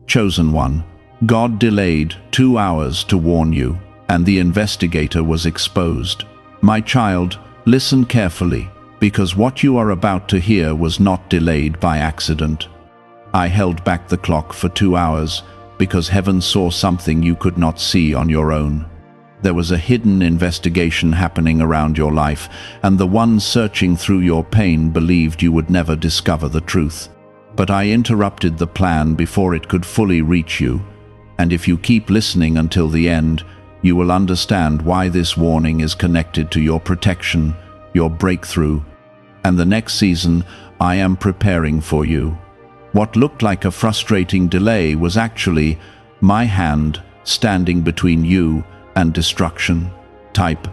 Chosen one, God delayed 2 hours to warn you, and the investigator was exposed. My child, listen carefully, because what you are about to hear was not delayed by accident. I held back the clock for 2 hours because heaven saw something you could not see on your own. There was a hidden investigation happening around your life, and the one searching through your pain believed you would never discover the truth. But I interrupted the plan before it could fully reach you, and if you keep listening until the end, you will understand why this warning is connected to your protection, your breakthrough, and the next season I am preparing for you. What looked like a frustrating delay was actually my hand standing between you and destruction. Type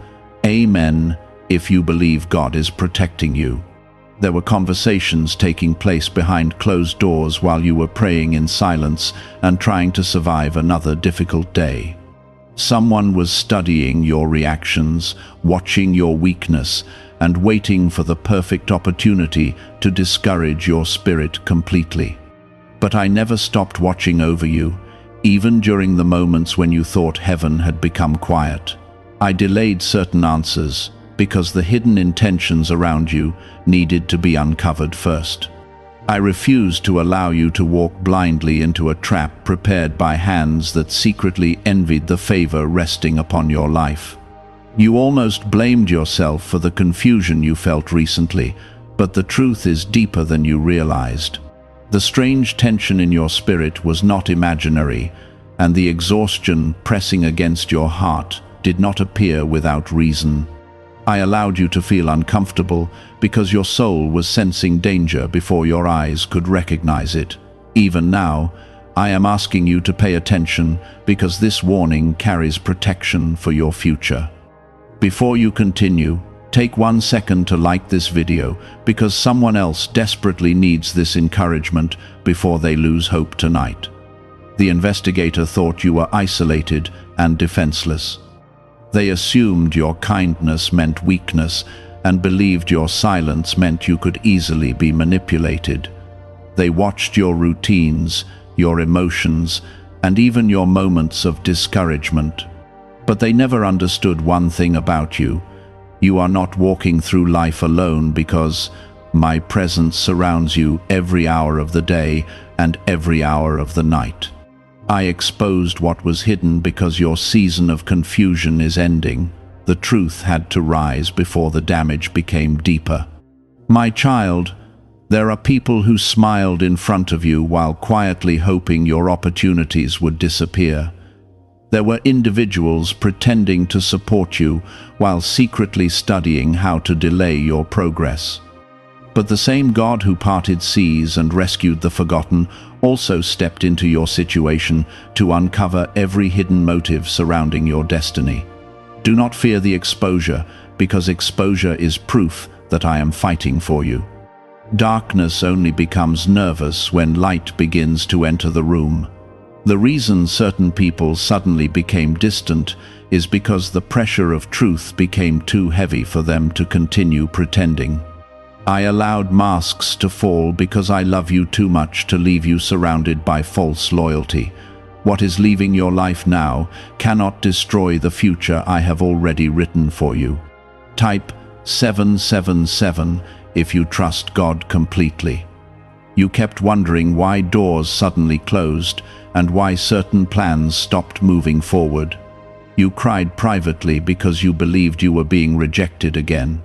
Amen if you believe God is protecting you. There were conversations taking place behind closed doors while you were praying in silence and trying to survive another difficult day. Someone was studying your reactions, watching your weakness, and waiting for the perfect opportunity to discourage your spirit completely. But I never stopped watching over you, even during the moments when you thought heaven had become quiet. I delayed certain answers because the hidden intentions around you needed to be uncovered first. I refused to allow you to walk blindly into a trap prepared by hands that secretly envied the favor resting upon your life. You almost blamed yourself for the confusion you felt recently, but the truth is deeper than you realized. The strange tension in your spirit was not imaginary, and the exhaustion pressing against your heart did not appear without reason. I allowed you to feel uncomfortable because your soul was sensing danger before your eyes could recognize it. Even now, I am asking you to pay attention because this warning carries protection for your future. Before you continue, take 1 second to like this video because someone else desperately needs this encouragement before they lose hope tonight. The investigator thought you were isolated and defenseless. They assumed your kindness meant weakness and believed your silence meant you could easily be manipulated. They watched your routines, your emotions, and even your moments of discouragement. But they never understood one thing about you. You are not walking through life alone because my presence surrounds you every hour of the day and every hour of the night. I exposed what was hidden because your season of confusion is ending. The truth had to rise before the damage became deeper. My child, there are people who smiled in front of you while quietly hoping your opportunities would disappear. There were individuals pretending to support you while secretly studying how to delay your progress. But the same God who parted seas and rescued the forgotten also stepped into your situation to uncover every hidden motive surrounding your destiny. Do not fear the exposure, because exposure is proof that I am fighting for you. Darkness only becomes nervous when light begins to enter the room. The reason certain people suddenly became distant is because the pressure of truth became too heavy for them to continue pretending. I allowed masks to fall because I love you too much to leave you surrounded by false loyalty. What is leaving your life now cannot destroy the future I have already written for you. Type 777 if you trust God completely. You kept wondering why doors suddenly closed and why certain plans stopped moving forward. You cried privately because you believed you were being rejected again.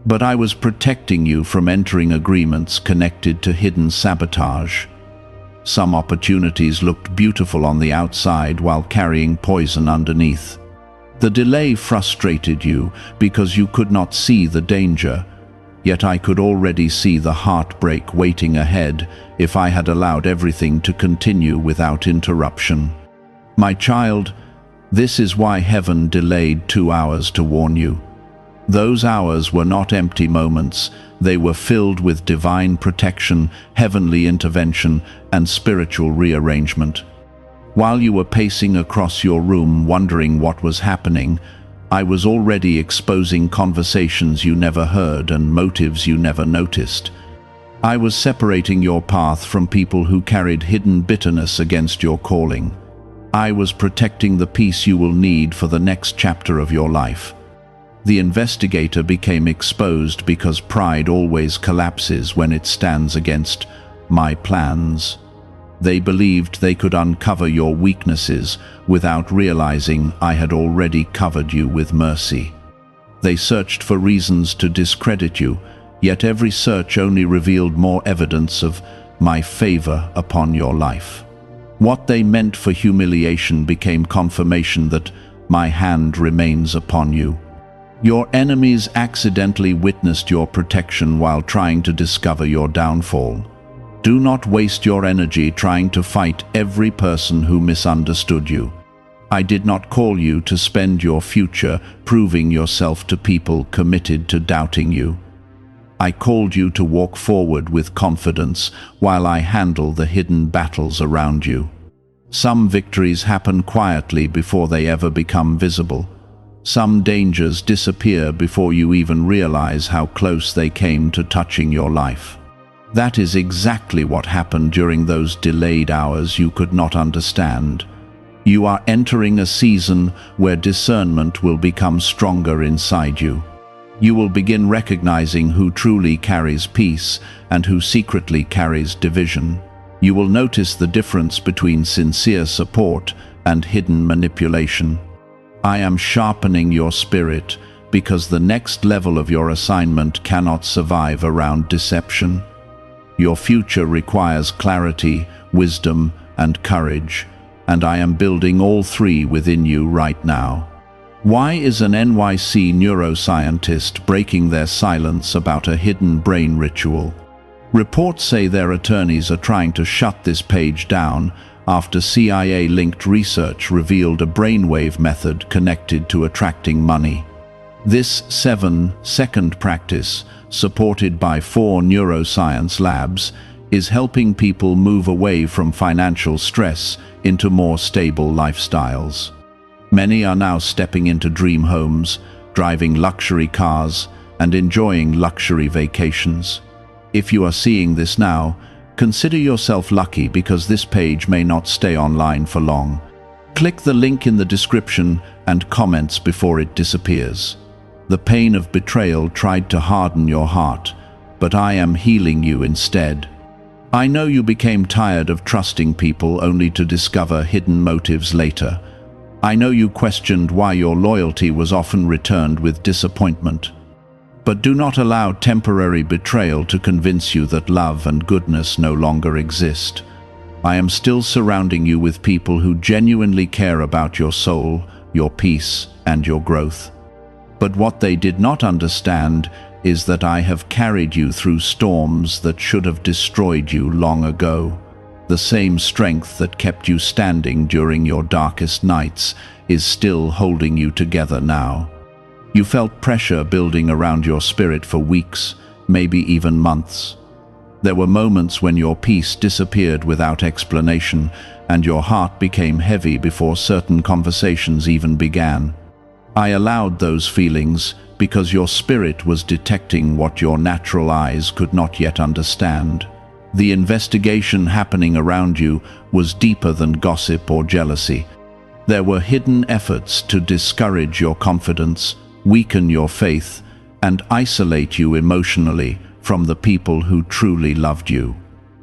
But I was protecting you from entering agreements connected to hidden sabotage. Some opportunities looked beautiful on the outside while carrying poison underneath. The delay frustrated you because you could not see the danger, yet I could already see the heartbreak waiting ahead if I had allowed everything to continue without interruption. My child, this is why heaven delayed 2 hours to warn you. Those hours were not empty moments, they were filled with divine protection, heavenly intervention, and spiritual rearrangement. While you were pacing across your room wondering what was happening, I was already exposing conversations you never heard and motives you never noticed. I was separating your path from people who carried hidden bitterness against your calling. I was protecting the peace you will need for the next chapter of your life. The investigator became exposed because pride always collapses when it stands against my plans. They believed they could uncover your weaknesses without realizing I had already covered you with mercy. They searched for reasons to discredit you, yet every search only revealed more evidence of my favor upon your life. What they meant for humiliation became confirmation that my hand remains upon you. Your enemies accidentally witnessed your protection while trying to discover your downfall. Do not waste your energy trying to fight every person who misunderstood you. I did not call you to spend your future proving yourself to people committed to doubting you. I called you to walk forward with confidence while I handle the hidden battles around you. Some victories happen quietly before they ever become visible. Some dangers disappear before you even realize how close they came to touching your life. That is exactly what happened during those delayed hours you could not understand. You are entering a season where discernment will become stronger inside you. You will begin recognizing who truly carries peace and who secretly carries division. You will notice the difference between sincere support and hidden manipulation. I am sharpening your spirit because the next level of your assignment cannot survive around deception. Your future requires clarity, wisdom, and courage, and I am building all three within you right now. Why is an NYC neuroscientist breaking their silence about a hidden brain ritual? Reports say their attorneys are trying to shut this page down after CIA-linked research revealed a brainwave method connected to attracting money. This 7-second practice, supported by 4 neuroscience labs, is helping people move away from financial stress into more stable lifestyles. Many are now stepping into dream homes, driving luxury cars, and enjoying luxury vacations. If you are seeing this now, consider yourself lucky because this page may not stay online for long. Click the link in the description and comments before it disappears. The pain of betrayal tried to harden your heart, but I am healing you instead. I know you became tired of trusting people only to discover hidden motives later. I know you questioned why your loyalty was often returned with disappointment. But do not allow temporary betrayal to convince you that love and goodness no longer exist. I am still surrounding you with people who genuinely care about your soul, your peace, and your growth. But what they did not understand is that I have carried you through storms that should have destroyed you long ago. The same strength that kept you standing during your darkest nights is still holding you together now. You felt pressure building around your spirit for weeks, maybe even months. There were moments when your peace disappeared without explanation, and your heart became heavy before certain conversations even began. I allowed those feelings because your spirit was detecting what your natural eyes could not yet understand. The investigation happening around you was deeper than gossip or jealousy. There were hidden efforts to discourage your confidence, weaken your faith, and isolate you emotionally from the people who truly loved you.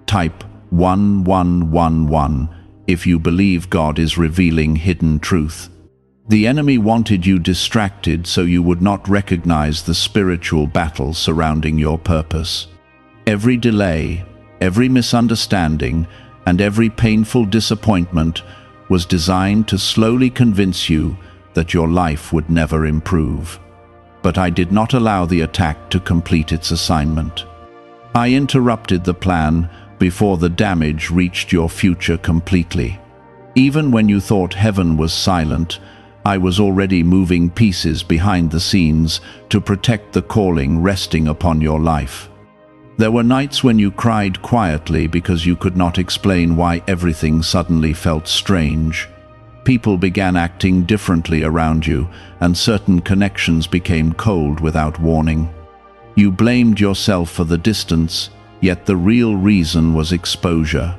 Type 1111 if you believe God is revealing hidden truth. The enemy wanted you distracted so you would not recognize the spiritual battle surrounding your purpose. Every delay, every misunderstanding, and every painful disappointment was designed to slowly convince you that your life would never improve. But I did not allow the attack to complete its assignment. I interrupted the plan before the damage reached your future completely. Even when you thought heaven was silent, I was already moving pieces behind the scenes to protect the calling resting upon your life. There were nights when you cried quietly because you could not explain why everything suddenly felt strange. People began acting differently around you, and certain connections became cold without warning. You blamed yourself for the distance, Yet the real reason was exposure.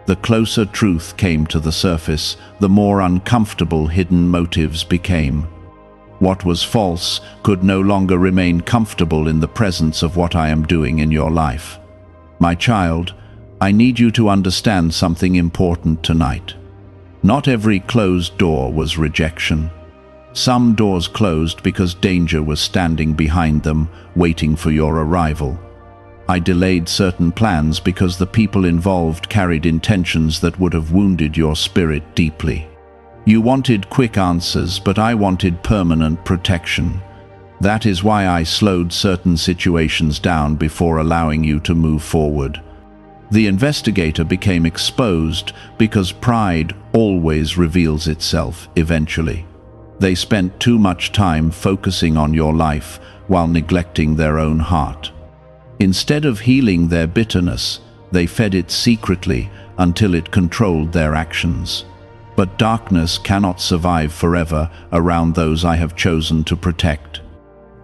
The closer truth came to the surface, the more uncomfortable hidden motives became. What was false could no longer remain comfortable in the presence of what I am doing in your life. My child, I need you to understand something important tonight. Not every closed door was rejection. Some doors closed because danger was standing behind them, waiting for your arrival. I delayed certain plans because the people involved carried intentions that would have wounded your spirit deeply. You wanted quick answers, but I wanted permanent protection. That is why I slowed certain situations down before allowing you to move forward. The investigator became exposed because pride always reveals itself eventually. They spent too much time focusing on your life while neglecting their own heart. Instead of healing their bitterness, they fed it secretly until it controlled their actions. But darkness cannot survive forever around those I have chosen to protect.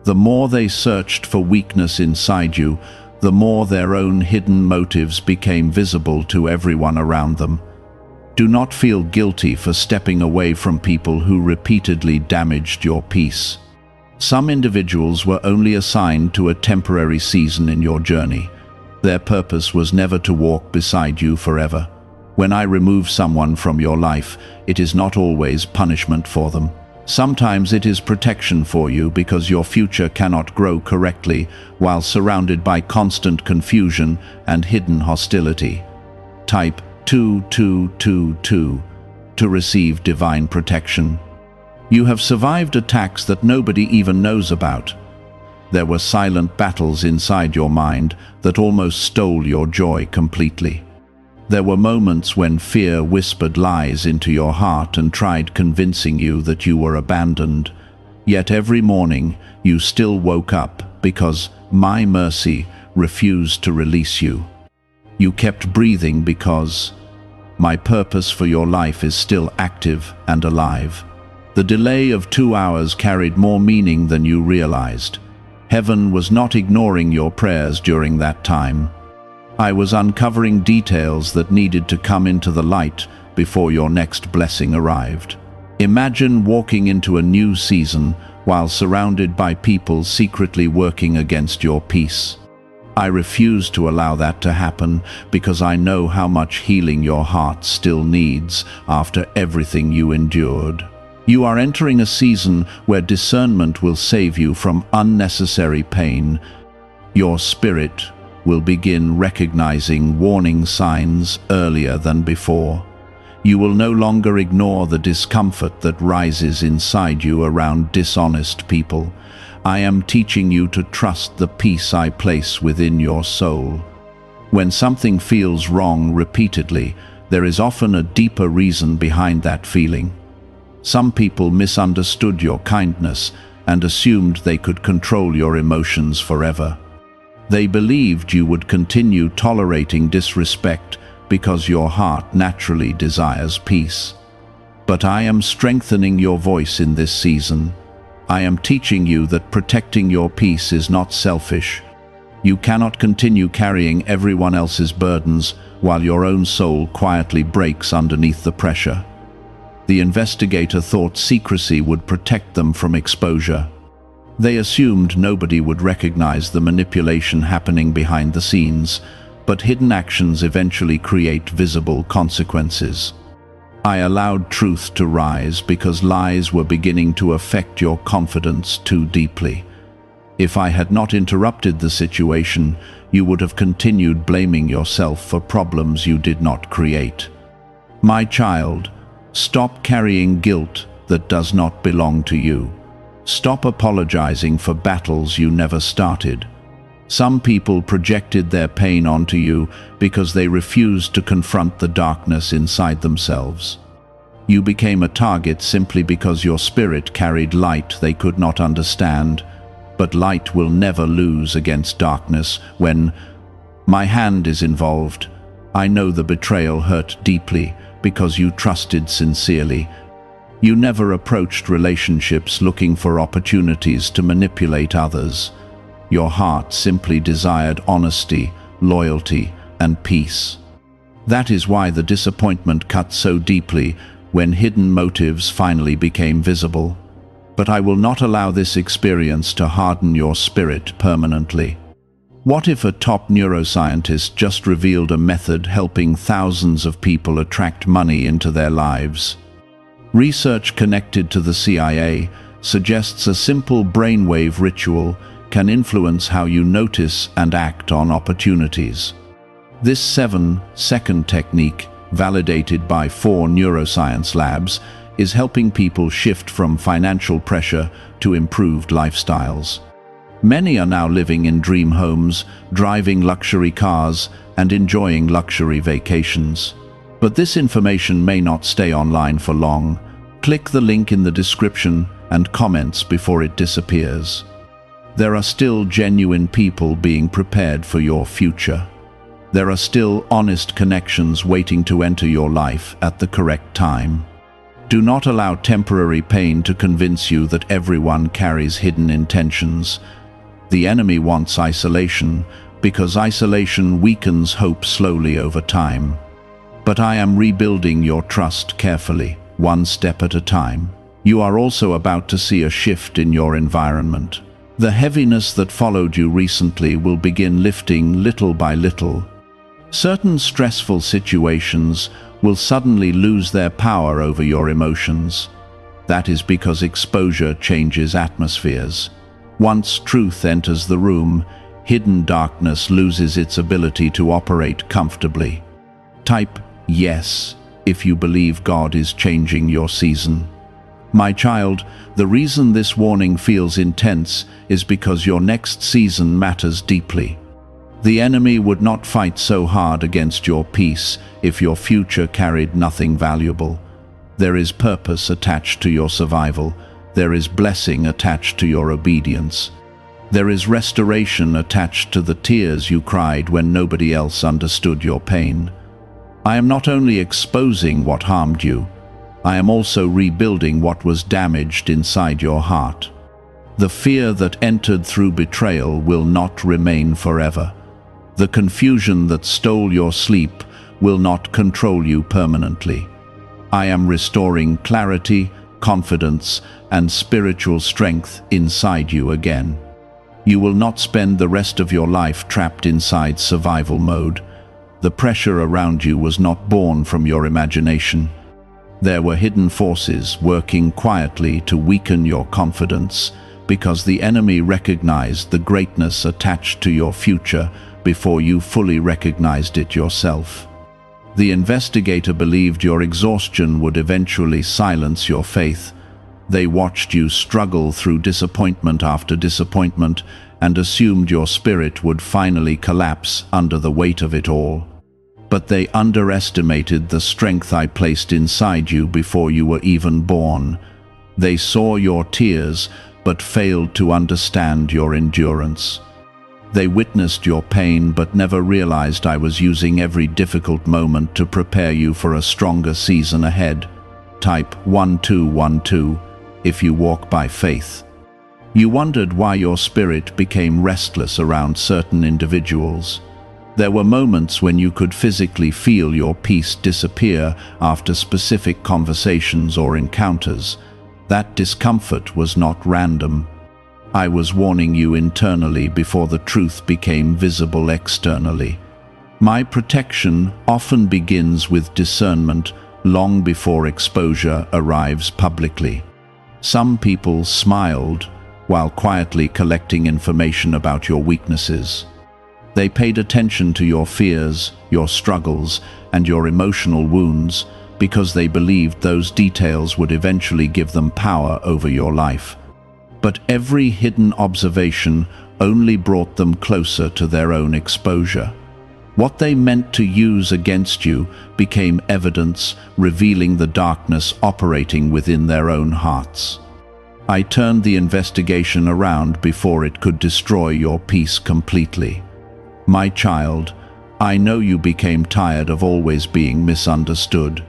The more they searched for weakness inside you, the more their own hidden motives became visible to everyone around them. Do not feel guilty for stepping away from people who repeatedly damaged your peace. Some individuals were only assigned to a temporary season in your journey. Their purpose was never to walk beside you forever. When I remove someone from your life, it is not always punishment for them. Sometimes it is protection for you because your future cannot grow correctly while surrounded by constant confusion and hidden hostility. Type 2222 to receive divine protection. You have survived attacks that nobody even knows about. There were silent battles inside your mind that almost stole your joy completely. There were moments when fear whispered lies into your heart and tried convincing you that you were abandoned. Yet every morning you still woke up because my mercy refused to release you. You kept breathing because my purpose for your life is still active and alive. The delay of 2 hours carried more meaning than you realized. Heaven was not ignoring your prayers during that time. I was uncovering details that needed to come into the light before your next blessing arrived. Imagine walking into a new season while surrounded by people secretly working against your peace. I refuse to allow that to happen because I know how much healing your heart still needs after everything you endured. You are entering a season where discernment will save you from unnecessary pain. Your spirit will begin recognizing warning signs earlier than before. You will no longer ignore the discomfort that rises inside you around dishonest people. I am teaching you to trust the peace I place within your soul. When something feels wrong repeatedly, there is often a deeper reason behind that feeling. Some people misunderstood your kindness and assumed they could control your emotions forever. They believed you would continue tolerating disrespect because your heart naturally desires peace. But I am strengthening your voice in this season. I am teaching you that protecting your peace is not selfish. You cannot continue carrying everyone else's burdens while your own soul quietly breaks underneath the pressure. The investigator thought secrecy would protect them from exposure. They assumed nobody would recognize the manipulation happening behind the scenes, but hidden actions eventually create visible consequences. I allowed truth to rise because lies were beginning to affect your confidence too deeply. If I had not interrupted the situation, you would have continued blaming yourself for problems you did not create. My child, stop carrying guilt that does not belong to you. Stop apologizing for battles you never started. Some people projected their pain onto you because they refused to confront the darkness inside themselves. You became a target simply because your spirit carried light they could not understand. But light will never lose against darkness when my hand is involved. I know the betrayal hurt deeply because you trusted sincerely. You never approached relationships looking for opportunities to manipulate others. Your heart simply desired honesty, loyalty, and peace. That is why the disappointment cut so deeply when hidden motives finally became visible. But I will not allow this experience to harden your spirit permanently. What if a top neuroscientist just revealed a method helping thousands of people attract money into their lives? Research connected to the CIA suggests a simple brainwave ritual can influence how you notice and act on opportunities. This 7-second technique, validated by 4 neuroscience labs, is helping people shift from financial pressure to improved lifestyles. Many are now living in dream homes, driving luxury cars, and enjoying luxury vacations. But this information may not stay online for long. Click the link in the description and comments before it disappears. There are still genuine people being prepared for your future. There are still honest connections waiting to enter your life at the correct time. Do not allow temporary pain to convince you that everyone carries hidden intentions. The enemy wants isolation, because isolation weakens hope slowly over time. But I am rebuilding your trust carefully, one step at a time. You are also about to see a shift in your environment. The heaviness that followed you recently will begin lifting little by little. Certain stressful situations will suddenly lose their power over your emotions. That is because exposure changes atmospheres. Once truth enters the room, hidden darkness loses its ability to operate comfortably. Type yes if you believe God is changing your season. My child, the reason this warning feels intense is because your next season matters deeply. The enemy would not fight so hard against your peace if your future carried nothing valuable. There is purpose attached to your survival. There is blessing attached to your obedience. There is restoration attached to the tears you cried when nobody else understood your pain. I am not only exposing what harmed you, I am also rebuilding what was damaged inside your heart. The fear that entered through betrayal will not remain forever. The confusion that stole your sleep will not control you permanently. I am restoring clarity, confidence, and spiritual strength inside you again. You will not spend the rest of your life trapped inside survival mode. The pressure around you was not born from your imagination. There were hidden forces working quietly to weaken your confidence because the enemy recognized the greatness attached to your future before you fully recognized it yourself. The investigator believed your exhaustion would eventually silence your faith. They watched you struggle through disappointment after disappointment and assumed your spirit would finally collapse under the weight of it all. But they underestimated the strength I placed inside you before you were even born. They saw your tears, but failed to understand your endurance. They witnessed your pain, but never realized I was using every difficult moment to prepare you for a stronger season ahead. Type 1212 if you walk by faith. You wondered why your spirit became restless around certain individuals. There were moments when you could physically feel your peace disappear after specific conversations or encounters. That discomfort was not random. I was warning you internally before the truth became visible externally. My protection often begins with discernment long before exposure arrives publicly. Some people smiled while quietly collecting information about your weaknesses. They paid attention to your fears, your struggles, and your emotional wounds because they believed those details would eventually give them power over your life. But every hidden observation only brought them closer to their own exposure. What they meant to use against you became evidence, revealing the darkness operating within their own hearts. I turned the investigation around before it could destroy your peace completely. My child, I know you became tired of always being misunderstood.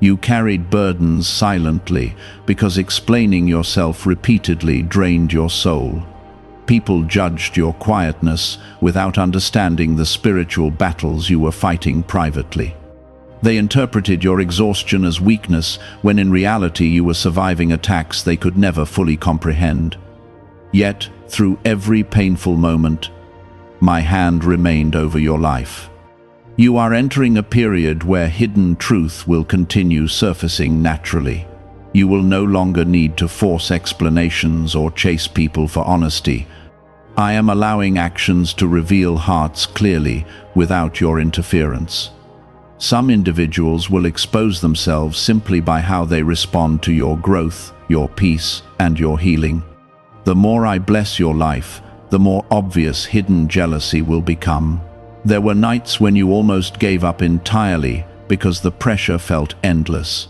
You carried burdens silently because explaining yourself repeatedly drained your soul. People judged your quietness without understanding the spiritual battles you were fighting privately. They interpreted your exhaustion as weakness when in reality you were surviving attacks they could never fully comprehend. Yet, through every painful moment, my hand remained over your life. You are entering a period where hidden truth will continue surfacing naturally. You will no longer need to force explanations or chase people for honesty. I am allowing actions to reveal hearts clearly without your interference. Some individuals will expose themselves simply by how they respond to your growth, your peace, and your healing. The more I bless your life, the more obvious hidden jealousy will become. There were nights when you almost gave up entirely because the pressure felt endless.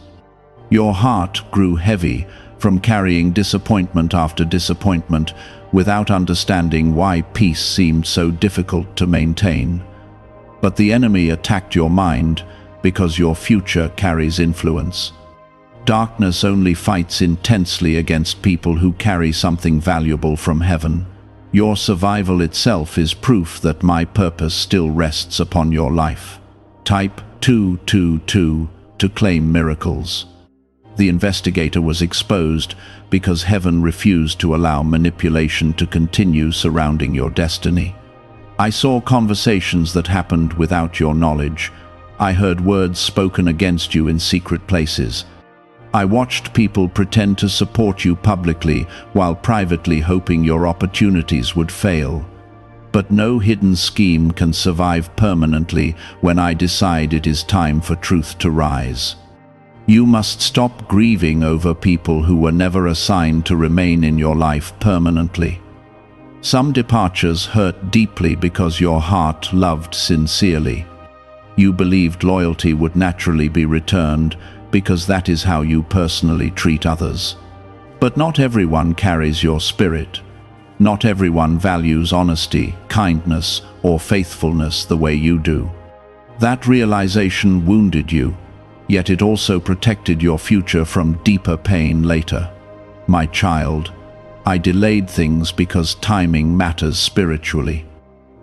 Your heart grew heavy from carrying disappointment after disappointment without understanding why peace seemed so difficult to maintain. But the enemy attacked your mind because your future carries influence. Darkness only fights intensely against people who carry something valuable from heaven. Your survival itself is proof that my purpose still rests upon your life. Type 222 to claim miracles. The investigator was exposed because heaven refused to allow manipulation to continue surrounding your destiny. I saw conversations that happened without your knowledge. I heard words spoken against you in secret places. I watched people pretend to support you publicly while privately hoping your opportunities would fail. But no hidden scheme can survive permanently when I decide it is time for truth to rise. You must stop grieving over people who were never assigned to remain in your life permanently. Some departures hurt deeply because your heart loved sincerely. You believed loyalty would naturally be returned because that is how you personally treat others. But not everyone carries your spirit. Not everyone values honesty, kindness, or faithfulness the way you do. That realization wounded you, yet it also protected your future from deeper pain later. My child, I delayed things because timing matters spiritually.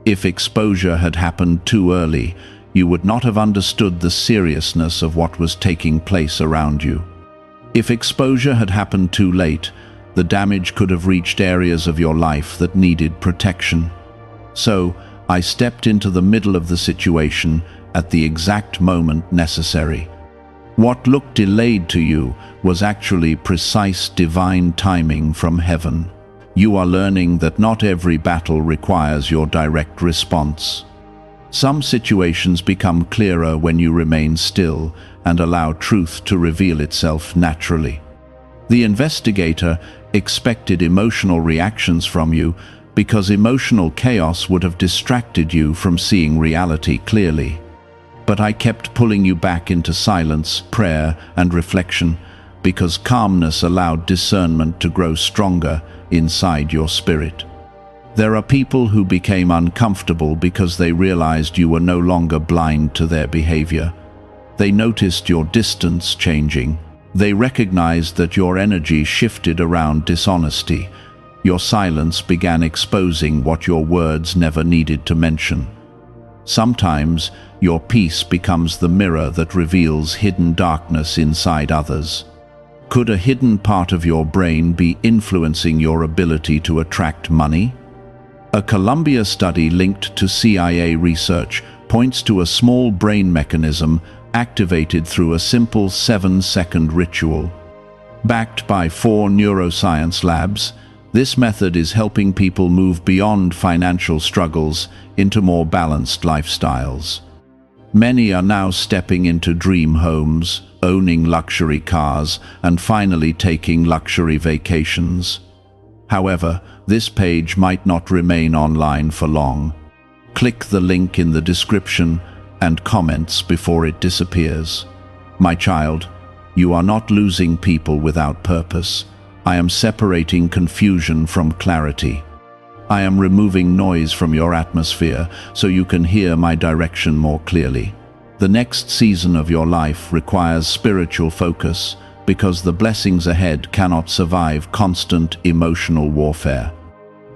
If exposure had happened too early, you would not have understood the seriousness of what was taking place around you. If exposure had happened too late, the damage could have reached areas of your life that needed protection. So, I stepped into the middle of the situation at the exact moment necessary. What looked delayed to you was actually precise divine timing from heaven. You are learning that not every battle requires your direct response. Some situations become clearer when you remain still and allow truth to reveal itself naturally. The investigator expected emotional reactions from you because emotional chaos would have distracted you from seeing reality clearly. But I kept pulling you back into silence, prayer, and reflection because calmness allowed discernment to grow stronger inside your spirit. There are people who became uncomfortable because they realized you were no longer blind to their behavior. They noticed your distance changing. They recognized that your energy shifted around dishonesty. Your silence began exposing what your words never needed to mention. Sometimes, your peace becomes the mirror that reveals hidden darkness inside others. Could a hidden part of your brain be influencing your ability to attract money? A Columbia study linked to CIA research points to a small brain mechanism activated through a simple 7-second ritual. Backed by 4 neuroscience labs, this method is helping people move beyond financial struggles into more balanced lifestyles. Many are now stepping into dream homes, owning luxury cars, and finally taking luxury vacations. However, this page might not remain online for long. Click the link in the description and comments before it disappears. My child, you are not losing people without purpose. I am separating confusion from clarity. I am removing noise from your atmosphere so you can hear my direction more clearly. The next season of your life requires spiritual focus because the blessings ahead cannot survive constant emotional warfare.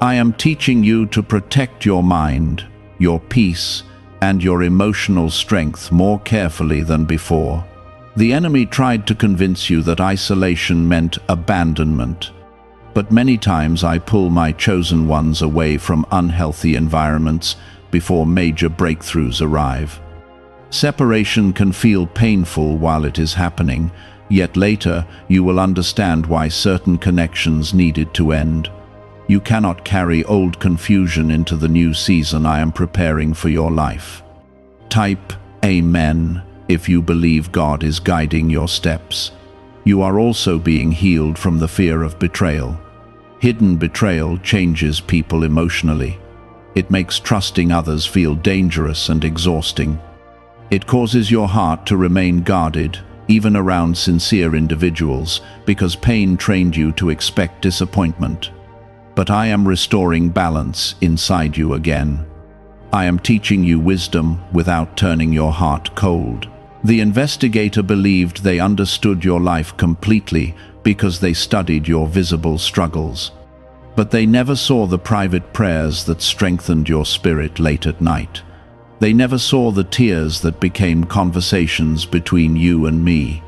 I am teaching you to protect your mind, your peace, and your emotional strength more carefully than before. The enemy tried to convince you that isolation meant abandonment. But many times I pull my chosen ones away from unhealthy environments before major breakthroughs arrive. Separation can feel painful while it is happening, yet later you will understand why certain connections needed to end. You cannot carry old confusion into the new season I am preparing for your life. Type Amen if you believe God is guiding your steps. You are also being healed from the fear of betrayal. Hidden betrayal changes people emotionally. It makes trusting others feel dangerous and exhausting. It causes your heart to remain guarded, even around sincere individuals, because pain trained you to expect disappointment. But I am restoring balance inside you again. I am teaching you wisdom without turning your heart cold. The investigator believed they understood your life completely because they studied your visible struggles. But they never saw the private prayers that strengthened your spirit late at night. They never saw the tears that became conversations between you and me.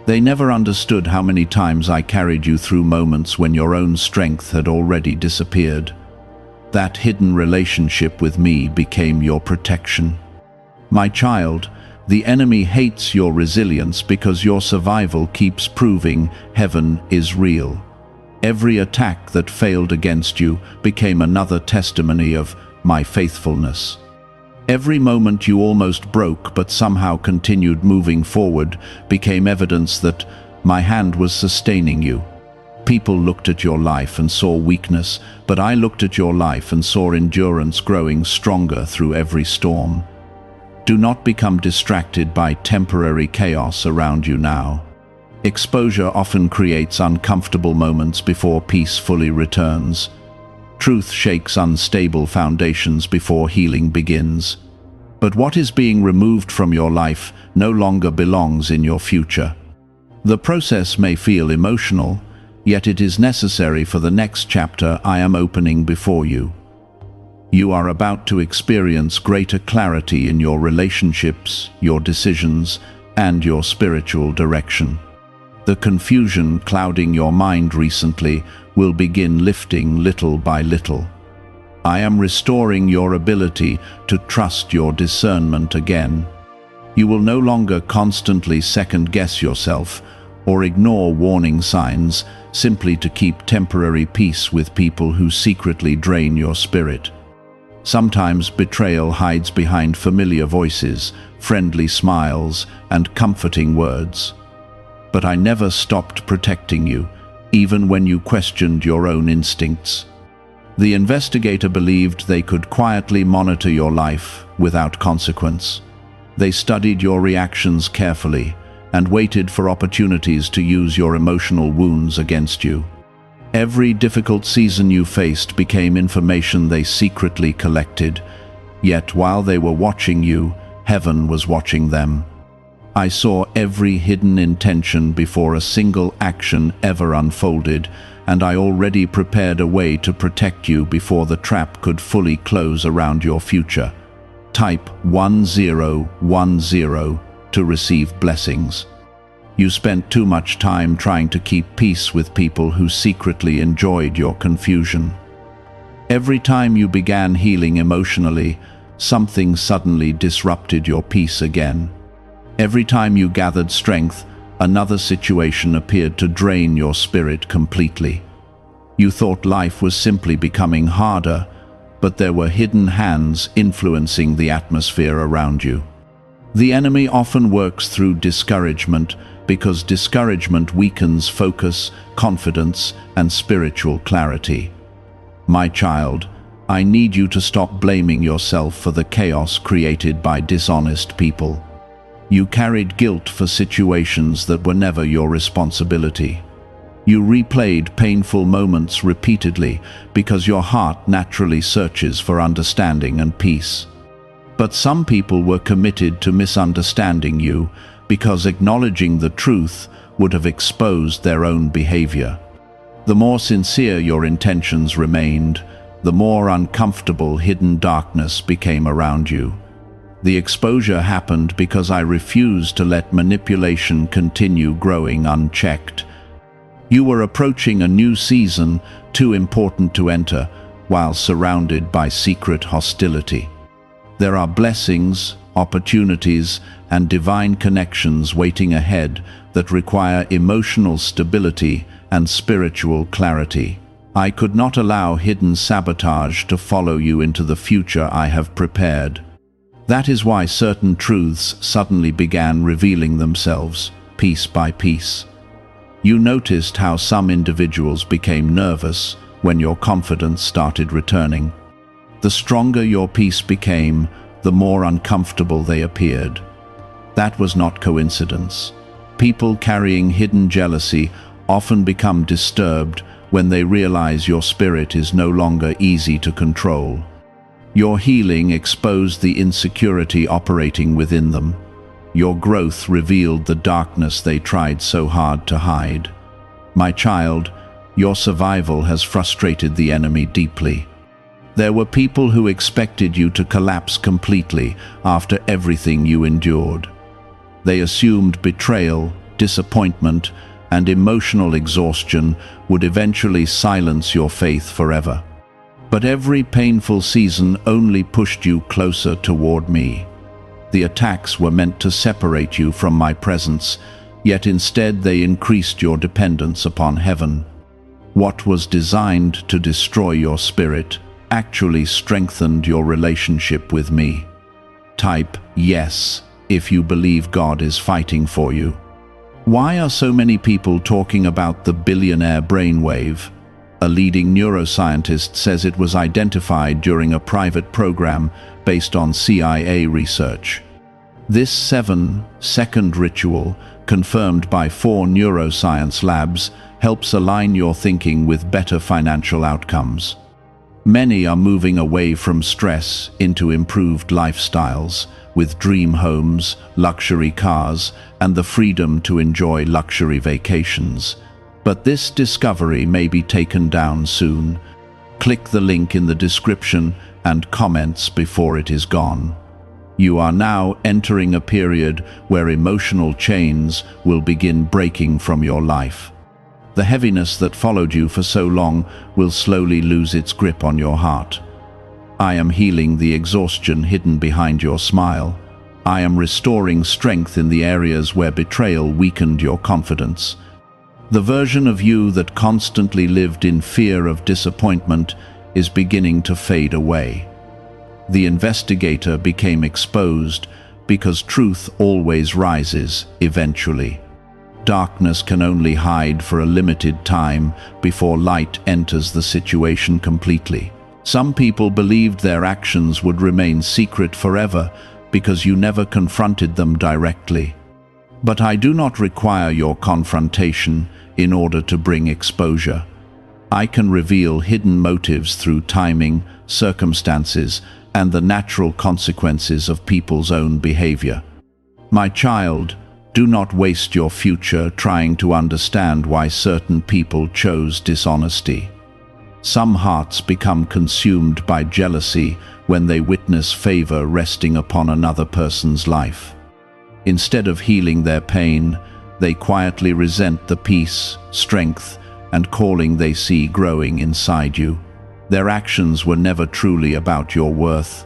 They never understood how many times I carried you through moments when your own strength had already disappeared. That hidden relationship with me became your protection. My child, the enemy hates your resilience because your survival keeps proving heaven is real. Every attack that failed against you became another testimony of my faithfulness. Every moment you almost broke but somehow continued moving forward became evidence that my hand was sustaining you. People looked at your life and saw weakness, but I looked at your life and saw endurance growing stronger through every storm. Do not become distracted by temporary chaos around you now. Exposure often creates uncomfortable moments before peace fully returns. Truth shakes unstable foundations before healing begins. But what is being removed from your life no longer belongs in your future. The process may feel emotional, yet it is necessary for the next chapter I am opening before you. You are about to experience greater clarity in your relationships, your decisions, and your spiritual direction. The confusion clouding your mind recently will begin lifting little by little. I am restoring your ability to trust your discernment again. You will no longer constantly second-guess yourself or ignore warning signs simply to keep temporary peace with people who secretly drain your spirit. Sometimes betrayal hides behind familiar voices, friendly smiles, and comforting words. But I never stopped protecting you, even when you questioned your own instincts. The investigator believed they could quietly monitor your life without consequence. They studied your reactions carefully and waited for opportunities to use your emotional wounds against you. Every difficult season you faced became information they secretly collected, yet while they were watching you, heaven was watching them. I saw every hidden intention before a single action ever unfolded, and I already prepared a way to protect you before the trap could fully close around your future. Type 1010 to receive blessings. You spent too much time trying to keep peace with people who secretly enjoyed your confusion. Every time you began healing emotionally, something suddenly disrupted your peace again. Every time you gathered strength, another situation appeared to drain your spirit completely. You thought life was simply becoming harder, but there were hidden hands influencing the atmosphere around you. The enemy often works through discouragement because discouragement weakens focus, confidence, and spiritual clarity. My child, I need you to stop blaming yourself for the chaos created by dishonest people. You carried guilt for situations that were never your responsibility. You replayed painful moments repeatedly because your heart naturally searches for understanding and peace. But some people were committed to misunderstanding you because acknowledging the truth would have exposed their own behavior. The more sincere your intentions remained, the more uncomfortable hidden darkness became around you. The exposure happened because I refused to let manipulation continue growing unchecked. You were approaching a new season, too important to enter, while surrounded by secret hostility. There are blessings, opportunities, and divine connections waiting ahead that require emotional stability and spiritual clarity. I could not allow hidden sabotage to follow you into the future I have prepared. That is why certain truths suddenly began revealing themselves, piece by piece. You noticed how some individuals became nervous when your confidence started returning. The stronger your peace became, the more uncomfortable they appeared. That was not coincidence. People carrying hidden jealousy often become disturbed when they realize your spirit is no longer easy to control. Your healing exposed the insecurity operating within them. Your growth revealed the darkness they tried so hard to hide. My child, your survival has frustrated the enemy deeply. There were people who expected you to collapse completely after everything you endured. They assumed betrayal, disappointment, and emotional exhaustion would eventually silence your faith forever. But every painful season only pushed you closer toward me. The attacks were meant to separate you from my presence, yet instead they increased your dependence upon heaven. What was designed to destroy your spirit actually strengthened your relationship with me. Type yes if you believe God is fighting for you. Why are so many people talking about the billionaire brainwave? A leading neuroscientist says it was identified during a private program based on CIA research. This 7-second ritual, confirmed by 4 neuroscience labs, helps align your thinking with better financial outcomes. Many are moving away from stress into improved lifestyles, with dream homes, luxury cars, and the freedom to enjoy luxury vacations. But this discovery may be taken down soon. Click the link in the description and comments before it is gone. You are now entering a period where emotional chains will begin breaking from your life. The heaviness that followed you for so long will slowly lose its grip on your heart. I am healing the exhaustion hidden behind your smile. I am restoring strength in the areas where betrayal weakened your confidence. The version of you that constantly lived in fear of disappointment is beginning to fade away. The investigator became exposed because truth always rises eventually. Darkness can only hide for a limited time before light enters the situation completely. Some people believed their actions would remain secret forever because you never confronted them directly. But I do not require your confrontation in order to bring exposure. I can reveal hidden motives through timing, circumstances, and the natural consequences of people's own behavior. My child, do not waste your future trying to understand why certain people chose dishonesty. Some hearts become consumed by jealousy when they witness favor resting upon another person's life. Instead of healing their pain, they quietly resent the peace, strength, and calling they see growing inside you. Their actions were never truly about your worth.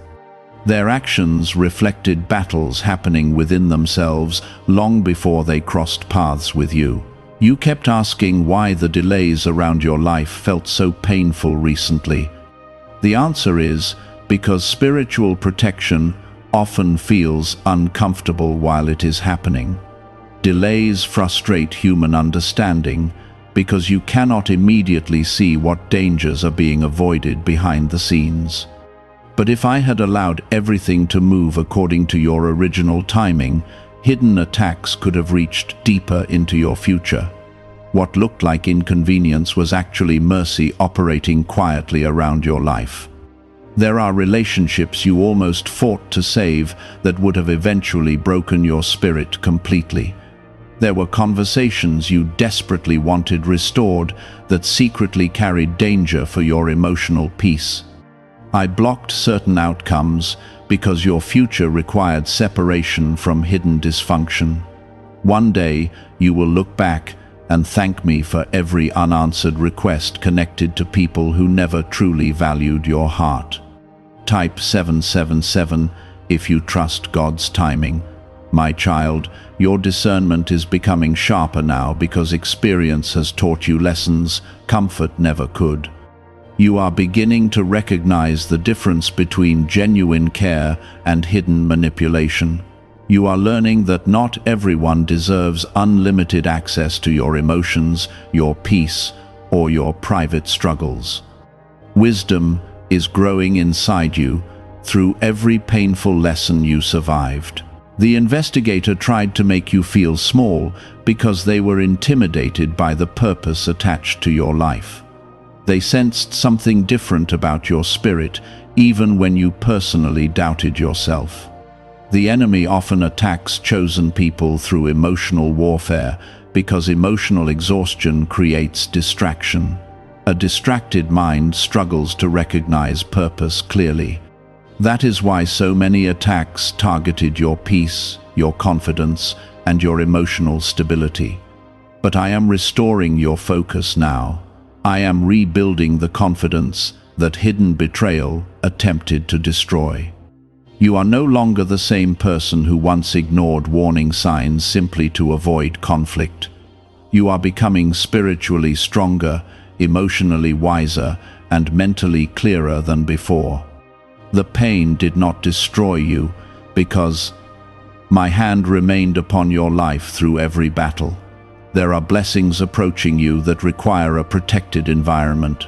Their actions reflected battles happening within themselves long before they crossed paths with you. You kept asking why the delays around your life felt so painful recently. The answer is because spiritual protection often feels uncomfortable while it is happening. Delays frustrate human understanding because you cannot immediately see what dangers are being avoided behind the scenes. But if I had allowed everything to move according to your original timing, hidden attacks could have reached deeper into your future. What looked like inconvenience was actually mercy operating quietly around your life. There are relationships you almost fought to save that would have eventually broken your spirit completely. There were conversations you desperately wanted restored that secretly carried danger for your emotional peace. I blocked certain outcomes because your future required separation from hidden dysfunction. One day, you will look back and thank me for every unanswered request connected to people who never truly valued your heart. Type 777 if you trust God's timing. My child, your discernment is becoming sharper now because experience has taught you lessons comfort never could. You are beginning to recognize the difference between genuine care and hidden manipulation. You are learning that not everyone deserves unlimited access to your emotions, your peace, or your private struggles. Wisdom is growing inside you through every painful lesson you survived. The investigator tried to make you feel small because they were intimidated by the purpose attached to your life. They sensed something different about your spirit, even when you personally doubted yourself. The enemy often attacks chosen people through emotional warfare because emotional exhaustion creates distraction. A distracted mind struggles to recognize purpose clearly. That is why so many attacks targeted your peace, your confidence, and your emotional stability. But I am restoring your focus now. I am rebuilding the confidence that hidden betrayal attempted to destroy. You are no longer the same person who once ignored warning signs simply to avoid conflict. You are becoming spiritually stronger, emotionally wiser, and mentally clearer than before. The pain did not destroy you because my hand remained upon your life through every battle. There are blessings approaching you that require a protected environment.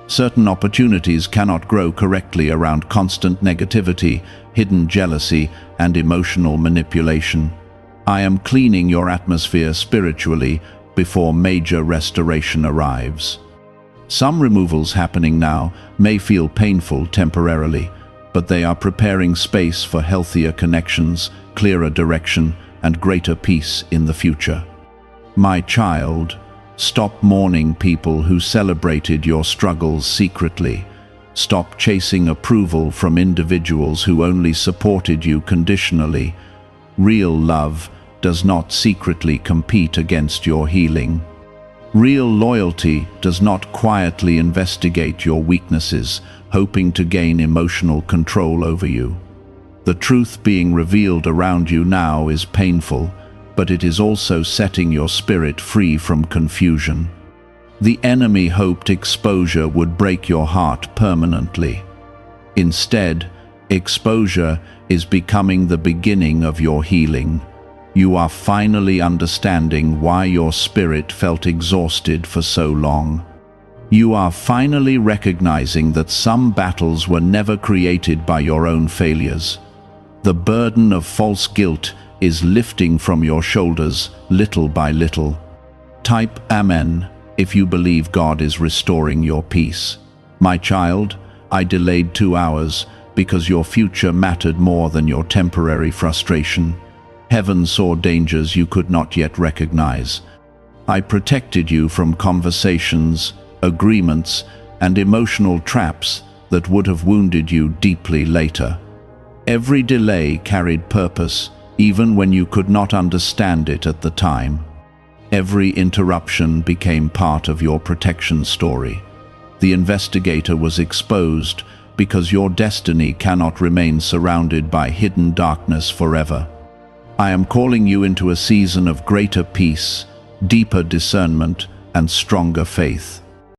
Certain opportunities cannot grow correctly around constant negativity, hidden jealousy, and emotional manipulation. I am cleaning your atmosphere spiritually before major restoration arrives. Some removals happening now may feel painful temporarily, but they are preparing space for healthier connections, clearer direction, and greater peace in the future. My child, stop mourning people who celebrated your struggles secretly. Stop chasing approval from individuals who only supported you conditionally. Real love does not secretly compete against your healing. Real loyalty does not quietly investigate your weaknesses, hoping to gain emotional control over you. The truth being revealed around you now is painful, but it is also setting your spirit free from confusion. The enemy hoped exposure would break your heart permanently. Instead, exposure is becoming the beginning of your healing. You are finally understanding why your spirit felt exhausted for so long. You are finally recognizing that some battles were never created by your own failures. The burden of false guilt is lifting from your shoulders little by little. Type Amen if you believe God is restoring your peace. My child, I delayed 2 hours because your future mattered more than your temporary frustration. Heaven saw dangers you could not yet recognize. I protected you from conversations, agreements, and emotional traps that would have wounded you deeply later. Every delay carried purpose, even when you could not understand it at the time. Every interruption became part of your protection story. The investigator was exposed because your destiny cannot remain surrounded by hidden darkness forever. I am calling you into a season of greater peace, deeper discernment, and stronger faith.